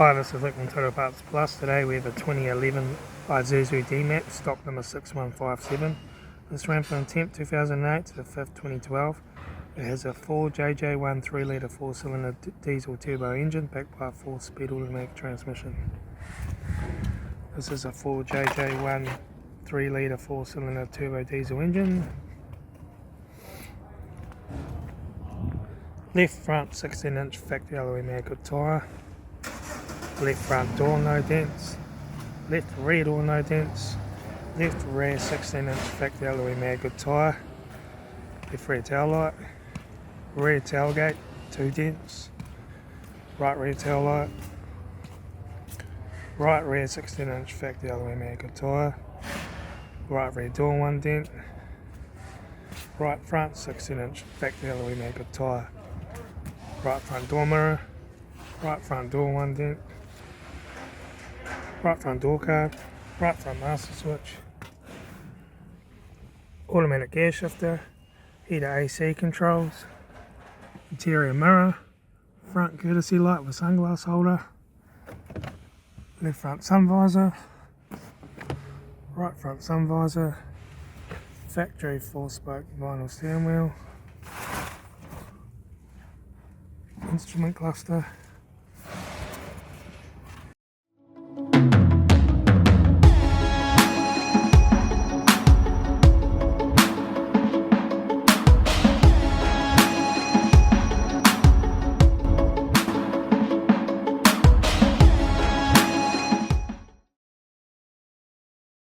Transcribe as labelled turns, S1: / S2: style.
S1: Hi, this is Litre Total Parts Plus. Today we have a 2011 Isuzu D-MAX, stock number 6157. This ran from 10th 2008 to the 5th 2012. It has a 4JJ1 3-litre 4-cylinder diesel turbo engine backed by a 4-speed automatic transmission. This is a 4JJ1 3-litre 4-cylinder turbo diesel engine. Left front 16-inch factory alloy maggot tyre. Left front door no dents. Left rear door no dents. Left rear 16-inch factory alloy maggot tyre. Left rear tail light. Rear tailgate 2 dents. Right rear tail light. Right rear 16-inch factory alloy maggot tyre. Right rear door 1 dent. Right front 16-inch factory alloy maggot tyre. Right front door mirror. Right front door 1 dent. Right front door card. Right front master switch. Automatic gear shifter. Heater AC controls. Interior mirror. Front courtesy light with sunglass holder. Left front sun visor. Right front sun visor. Factory 4-spoke vinyl steering wheel. Instrument cluster.